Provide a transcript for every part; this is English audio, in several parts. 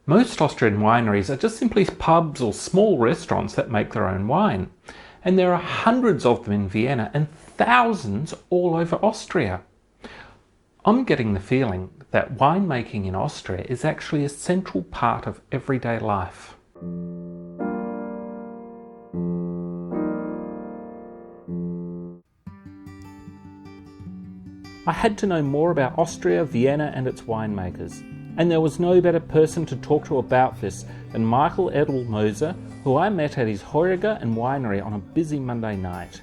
Most Austrian wineries are just simply pubs or small restaurants that make their own wine. And there are hundreds of them in Vienna and thousands all over Austria. I'm getting the feeling that winemaking in Austria is actually a central part of everyday life. I had to know more about Austria, Vienna and its winemakers. And there was no better person to talk to about this than Michael Edelmoser, who I met at his Heuriger and winery on a busy Monday night.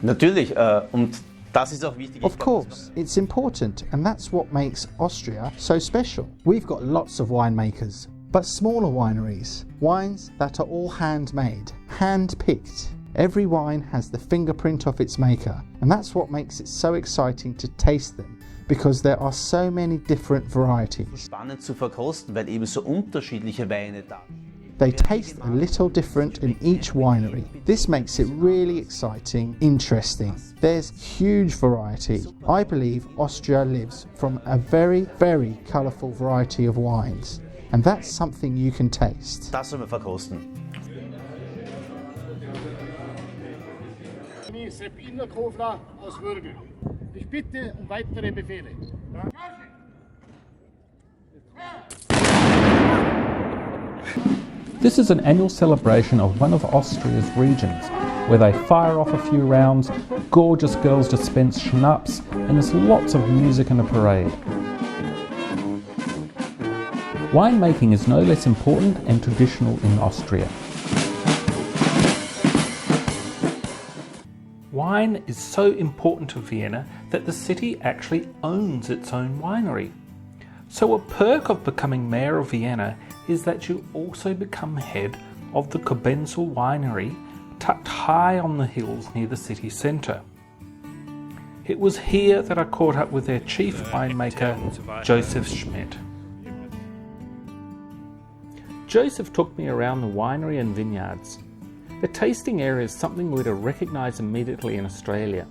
Natürlich, und das ist auch wichtig. Of course, it's important, and that's what makes Austria so special. We've got lots of winemakers, but smaller wineries, wines that are all handmade, hand-picked. Every wine has the fingerprint of its maker, and that's what makes it so exciting to taste them, because there are so many different varieties. Spannend zu verkosten, weil eben so unterschiedliche Weine da. They taste a little different in each winery. This makes it really exciting, interesting. There's huge variety. I believe Austria lives from a very, very colourful variety of wines, and that's something you can taste. Das soll man verkosten. Sepp Innerkofler aus Würgel. Ich bitte um weitere Befehle. This is an annual celebration of one of Austria's regions, where they fire off a few rounds, gorgeous girls dispense schnapps, and there's lots of music and a parade. Winemaking is no less important and traditional in Austria. Wine is so important to Vienna that the city actually owns its own winery. So a perk of becoming mayor of Vienna is that you also become head of the Kobenzl winery tucked high on the hills near the city centre. It was here that I caught up with their chief winemaker, Joseph Schmidt. Joseph took me around the winery and vineyards. The tasting area is something we'd recognise immediately in Australia.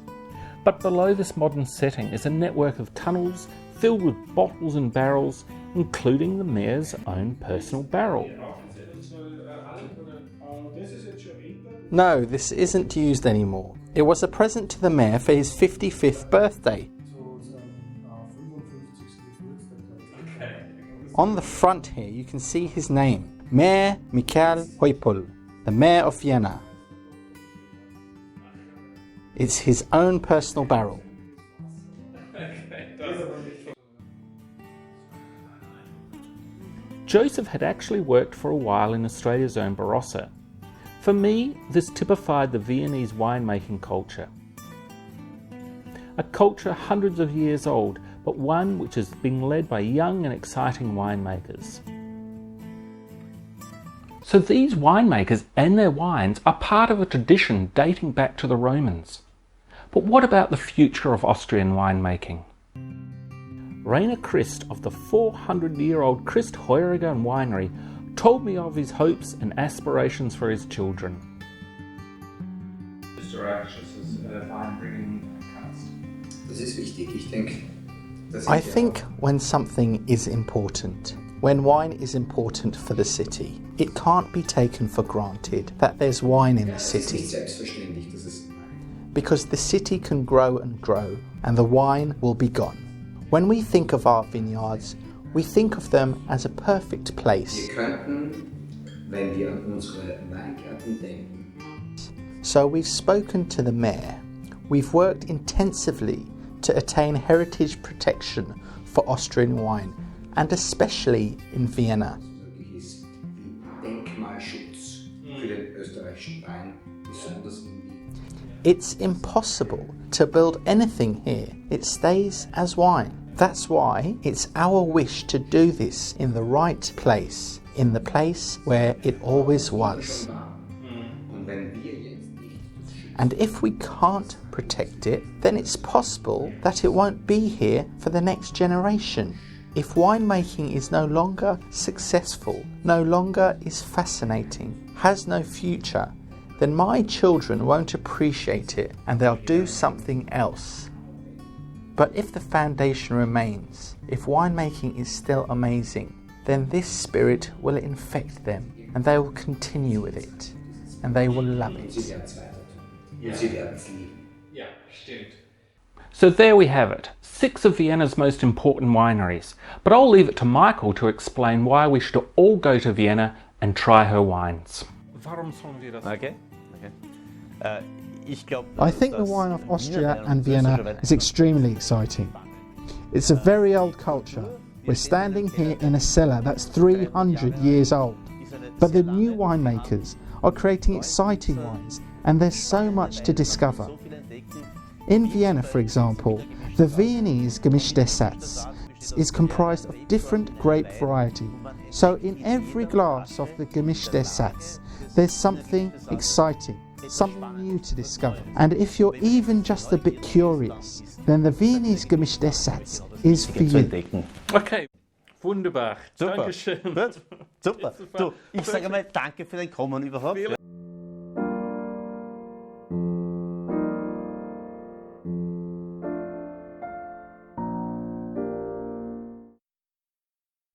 But below this modern setting is a network of tunnels filled with bottles and barrels, including the mayor's own personal barrel. No, this isn't used anymore. It was a present to the mayor for his 55th birthday. On the front here you can see his name, Mayor Michael Heupel, the mayor of Vienna. It's his own personal barrel. Joseph had actually worked for a while in Australia's own Barossa. For me, this typified the Viennese winemaking culture. A culture hundreds of years old, but one which is being led by young and exciting winemakers. So these winemakers and their wines are part of a tradition dating back to the Romans. But what about the future of Austrian winemaking? Rainer Christ of the 400-year-old Christ Heuriger and Winery told me of his hopes and aspirations for his children. I think when something is important, when wine is important for the city, it can't be taken for granted that there's wine in the city. Because the city can grow and grow, and the wine will be gone. When we think of our vineyards, we think of them as a perfect place. So we've spoken to the mayor. We've worked intensively to attain heritage protection for Austrian wine, and especially in Vienna. It's impossible to build anything here. It stays as wine. That's why it's our wish to do this in the right place, in the place where it always was. And if we can't protect it, then it's possible that it won't be here for the next generation. If winemaking is no longer successful, no longer is fascinating, has no future, then my children won't appreciate it and they'll do something else. But if the foundation remains, if winemaking is still amazing, then this spirit will infect them and they will continue with it and they will love it. So there we have it, 6 of Vienna's most important wineries. But I'll leave it to Michael to explain why we should all go to Vienna and try her wines. Okay. I think the wine of Austria and Vienna is extremely exciting. It's a very old culture. We're standing here in a cellar that's 300 years old. But the new winemakers are creating exciting wines and there's so much to discover. In Vienna, for example, the Viennese gemischter Satz is comprised of different grape variety. So in every glass of the gemischter Satz, there's something exciting, something new to discover. And if you're even just a bit curious, then the Viennese gemischter Satz is for you. Okay, wunderbar. Super. Dankeschön. Gut, super. Du, ich sage mal danke für dein Kommen überhaupt.